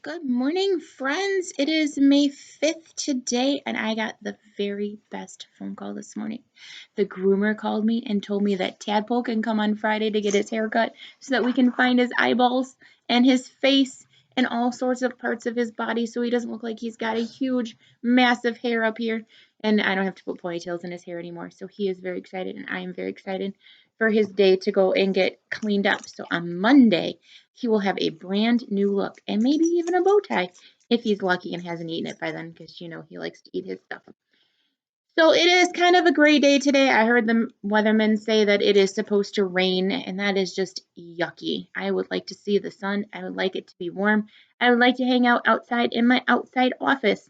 Good morning, friends. It is May 5th today, and I got the very best phone call this morning. The groomer called me and told me that Tadpole can come on Friday to get his hair cut so that we can find his eyeballs and his face and all sorts of parts of his body so he doesn't look like he's got a huge, massive hair up here. And I don't have to put ponytails in his hair anymore. So he is very excited, and I am very excited for his day to go and get cleaned up. So on Monday, he will have a brand new look and maybe even a bow tie if he's lucky and hasn't eaten it by then because, he likes to eat his stuff. So it is kind of a gray day today. I heard the weatherman say that it is supposed to rain, and that is just yucky. I would like to see the sun. I would like it to be warm. I would like to hang out outside in my outside office.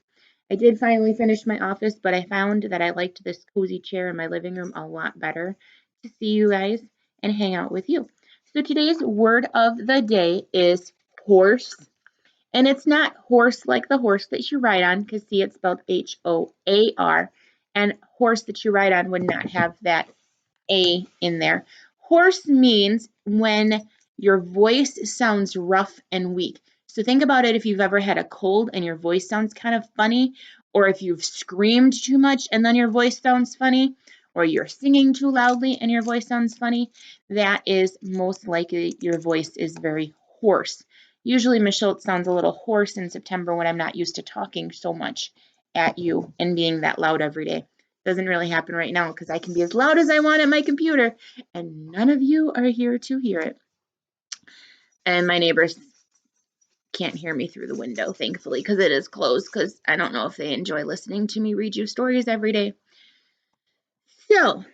I did finally finish my office, but I found that I liked this cozy chair in my living room a lot better to see you guys and hang out with you. So today's word of the day is horse. And it's not horse like the horse that you ride on, because see, it's spelled H-O-A-R. And horse that you ride on would not have that A in there. Hoarse means when your voice sounds rough and weak. So think about it if you've ever had a cold and your voice sounds kind of funny, or if you've screamed too much and then your voice sounds funny, or you're singing too loudly and your voice sounds funny, that is most likely your voice is very hoarse. Usually Michelle sounds a little hoarse in September when I'm not used to talking so much at you and being that loud every day. Doesn't really happen right now because I can be as loud as I want at my computer and none of you are here to hear it. And my neighbors can't hear me through the window, thankfully, because it is closed, because I don't know if they enjoy listening to me read you stories every day. So,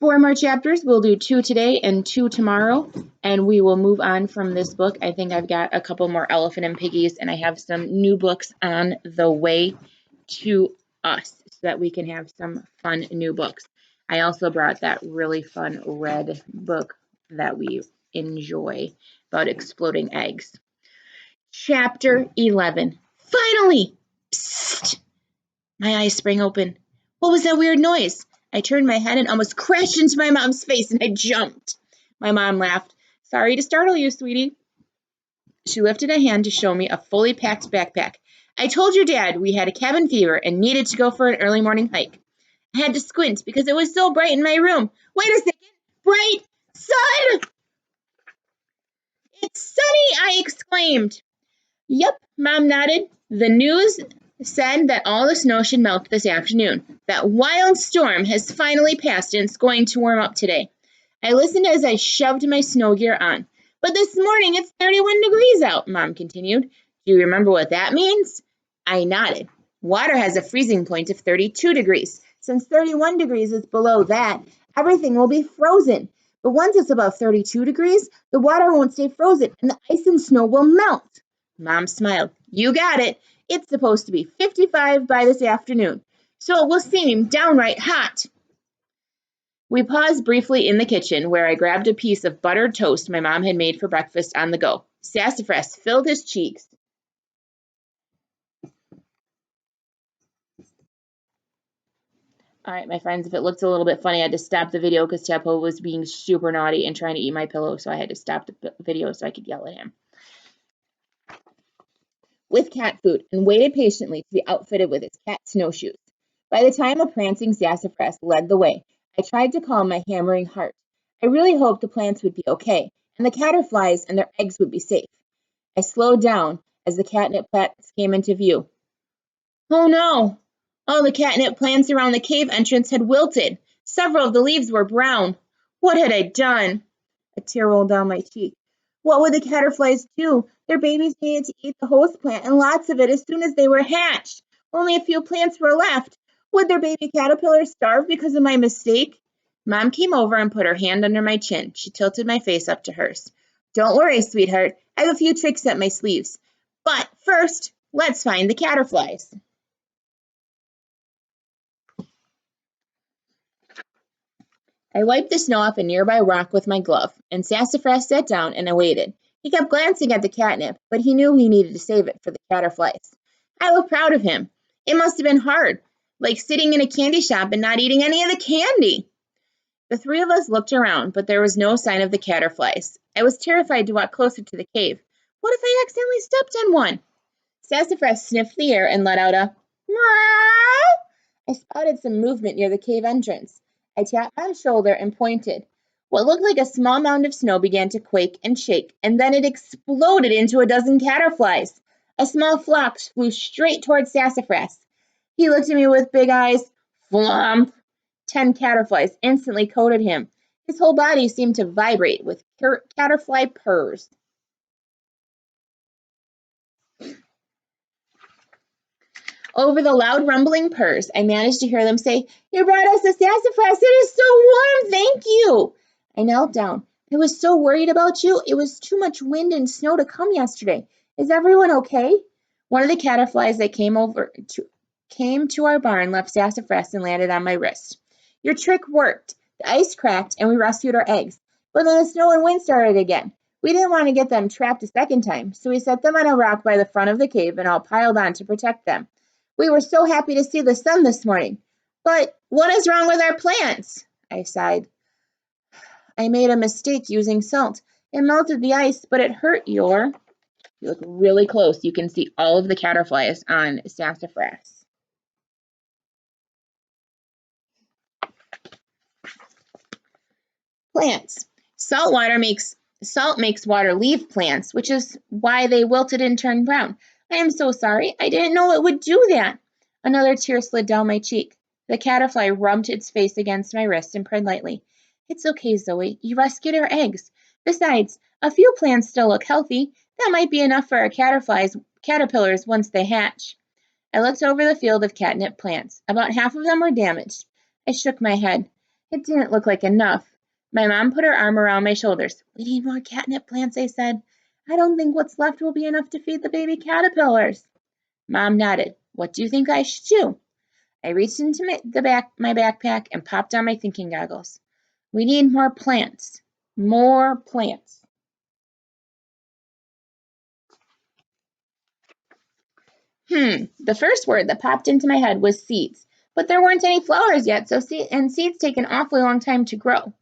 4 more chapters. We'll do 2 today and 2 tomorrow, and we will move on from this book. I think I've got a couple more Elephant and Piggies, and I have some new books on the way to us so that we can have some fun new books. I also brought that really fun red book that we enjoy about exploding eggs. Chapter 11. Finally! Psst! My eyes sprang open. What was that weird noise? I turned my head and almost crashed into my mom's face, and I jumped. My mom laughed. Sorry to startle you, sweetie. She lifted a hand to show me a fully packed backpack. I told your dad we had a cabin fever and needed to go for an early morning hike. I had to squint because it was so bright in my room. Wait a second! Bright sun! It's sunny! I exclaimed. Yep, Mom nodded. The news said that all the snow should melt this afternoon. That wild storm has finally passed and it's going to warm up today. I listened as I shoved my snow gear on. But this morning it's 31 degrees out, Mom continued. Do you remember what that means? I nodded. Water has a freezing point of 32 degrees. Since 31 degrees is below that, everything will be frozen. But once it's above 32 degrees, the water won't stay frozen and the ice and snow will melt. Mom smiled. You got it. It's supposed to be 55 by this afternoon, so it will seem downright hot. We paused briefly in the kitchen, where I grabbed a piece of buttered toast my mom had made for breakfast on the go. Sassafras filled his cheeks. All right, my friends, if it looks a little bit funny, I had to stop the video because Tadpole was being super naughty and trying to eat my pillow, so I had to stop the video so I could yell at him. With cat food and waited patiently to be outfitted with his cat snowshoes. By the time a prancing sassafras led the way, I tried to calm my hammering heart. I really hoped the plants would be okay, and the caterflies and their eggs would be safe. I slowed down as the catnip plants came into view. Oh no! All the catnip plants around the cave entrance had wilted. Several of the leaves were brown. What had I done? A tear rolled down my cheek. What would the caterflies do? Their babies needed to eat the host plant, and lots of it as soon as they were hatched. Only a few plants were left. Would their baby caterpillars starve because of my mistake? Mom came over and put her hand under my chin. She tilted my face up to hers. Don't worry, sweetheart. I have a few tricks up my sleeves. But first, let's find the caterflies. I wiped the snow off a nearby rock with my glove, and Sassafras sat down and I waited. He kept glancing at the catnip, but he knew he needed to save it for the caterflies. I was proud of him. It must have been hard, like sitting in a candy shop and not eating any of the candy. The three of us looked around, but there was no sign of the caterflies. I was terrified to walk closer to the cave. What if I accidentally stepped on one? Sassafras sniffed the air and let out a meow. I spotted some movement near the cave entrance. I tapped Mom's shoulder and pointed. What looked like a small mound of snow began to quake and shake, and then it exploded into a dozen caterflies. A small flock flew straight towards Sassafras. He looked at me with big eyes. Flump! 10 caterflies instantly coated him. His whole body seemed to vibrate with caterfly purrs. Over the loud rumbling purrs, I managed to hear them say, "You brought us a sassafras. It is so warm. Thank you." I knelt down. "I was so worried about you. It was too much wind and snow to come yesterday. Is everyone okay?" One of the caterflies that came to our barn left sassafras and landed on my wrist. "Your trick worked. The ice cracked and we rescued our eggs. But then the snow and wind started again. We didn't want to get them trapped a second time, so we set them on a rock by the front of the cave and all piled on to protect them. We were so happy to see the sun this morning. But what is wrong with our plants?" I sighed. "I made a mistake using salt. It melted the ice, but it hurt your—" You look really close. You can see all of the caterflies on sassafras. Plants. Salt makes water leave plants, which is why they wilted and turned brown. I am so sorry. I didn't know it would do that." Another tear slid down my cheek. The caterfly rubbed its face against my wrist and purred lightly. "It's okay, Zoe. You rescued our eggs. Besides, a few plants still look healthy. That might be enough for our caterpillars once they hatch." I looked over the field of catnip plants. About half of them were damaged. I shook my head. It didn't look like enough. My mom put her arm around my shoulders. "We need more catnip plants," I said. "I don't think what's left will be enough to feed the baby caterpillars." Mom nodded. "What do you think I should do?" I reached into my backpack and popped on my thinking goggles. "We need more plants. More plants." The first word that popped into my head was seeds, but there weren't any flowers yet, and seeds take an awfully long time to grow.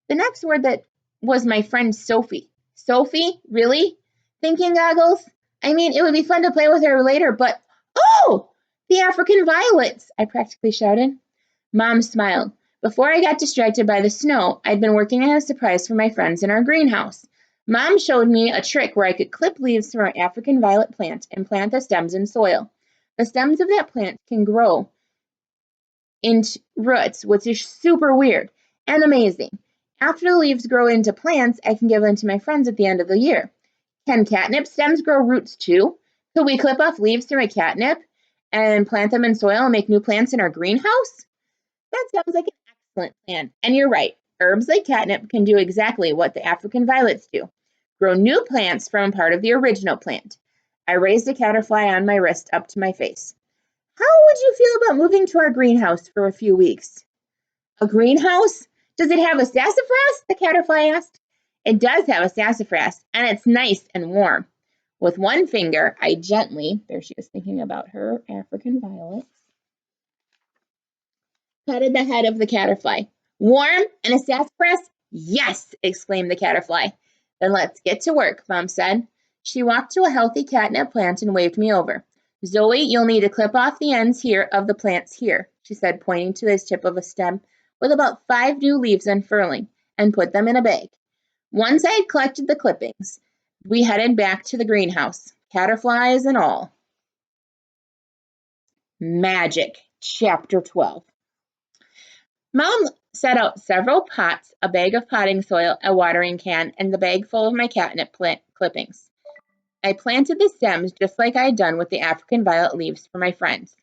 The next word that was my friend Sophie. Sophie? Really? Thinking goggles? I mean, it would be fun to play with her later, but oh! The African violets! I practically shouted. Mom smiled. Before I got distracted by the snow, I'd been working on a surprise for my friends in our greenhouse. Mom showed me a trick where I could clip leaves from our African violet plant and plant the stems in soil. The stems of that plant can grow into roots, which is super weird and amazing. After the leaves grow into plants, I can give them to my friends at the end of the year. Can catnip stems grow roots too? Could we clip off leaves from a catnip and plant them in soil and make new plants in our greenhouse? That sounds like an excellent plan. And you're right. Herbs like catnip can do exactly what the African violets do. Grow new plants from part of the original plant. I raised a caterfly on my wrist up to my face. "How would you feel about moving to our greenhouse for a few weeks?" "A greenhouse? Does it have a sassafras?" the caterfly asked. "It does have a sassafras, and it's nice and warm." With one finger, I gently, there she is thinking about her African violets, patted the head of the caterfly. "Warm and a sassafras? Yes!" exclaimed the caterfly. "Then let's get to work," Mom said. She walked to a healthy catnip plant and waved me over. "Zoe, you'll need to clip off the ends here of the plants here," she said, pointing to the tip of a stem with about 5 new leaves unfurling, "and put them in a bag." Once I had collected the clippings, we headed back to the greenhouse, caterflies and all. Magic, Chapter 12. Mom set out several pots, a bag of potting soil, a watering can, and the bag full of my catnip plant clippings. I planted the stems just like I had done with the African violet leaves for my friends.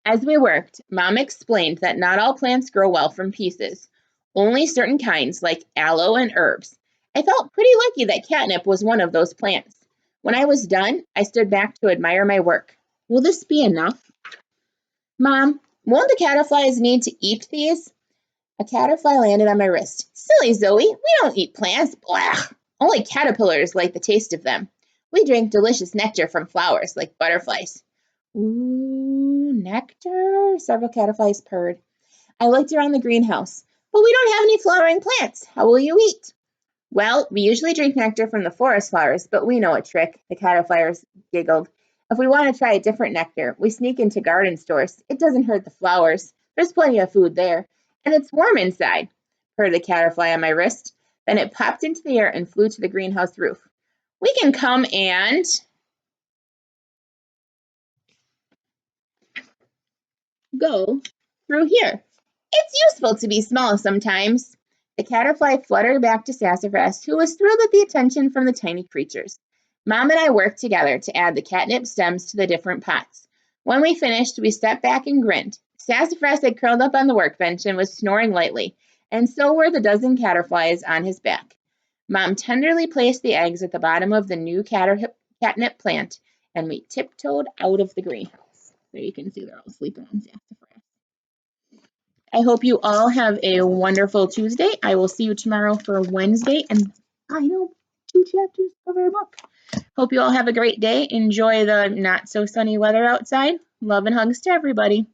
As we worked, Mom explained that not all plants grow well from pieces, only certain kinds like aloe and herbs. I felt pretty lucky that catnip was one of those plants. When I was done, I stood back to admire my work. Will this be enough? Mom, won't the caterflies need to eat these? A caterfly landed on my wrist. Silly Zoe, we don't eat plants. Blah! Only caterpillars like the taste of them. We drink delicious nectar from flowers like butterflies. Ooh, nectar? Several caterflies purred. I looked around the greenhouse. But we don't have any flowering plants. How will you eat? Well, we usually drink nectar from the forest flowers, but we know a trick, the caterpillars giggled. If we want to try a different nectar, we sneak into garden stores. It doesn't hurt the flowers. There's plenty of food there. And it's warm inside, purred the caterpillar on my wrist. Then it popped into the air and flew to the greenhouse roof. We can come and go through here. It's useful to be small sometimes. The caterpillar fluttered back to Sassafras, who was thrilled at the attention from the tiny creatures. Mom and I worked together to add the catnip stems to the different pots. When we finished, we stepped back and grinned. Sassafras had curled up on the workbench and was snoring lightly, and so were the dozen caterflies on his back. Mom tenderly placed the eggs at the bottom of the new catnip plant, and we tiptoed out of the greenhouse. There you can see they're all sleeping on Sassafras. I hope you all have a wonderful Tuesday. I will see you tomorrow for Wednesday, and I know 2 chapters of our book. Hope you all have a great day. Enjoy the not so sunny weather outside. Love and hugs to everybody.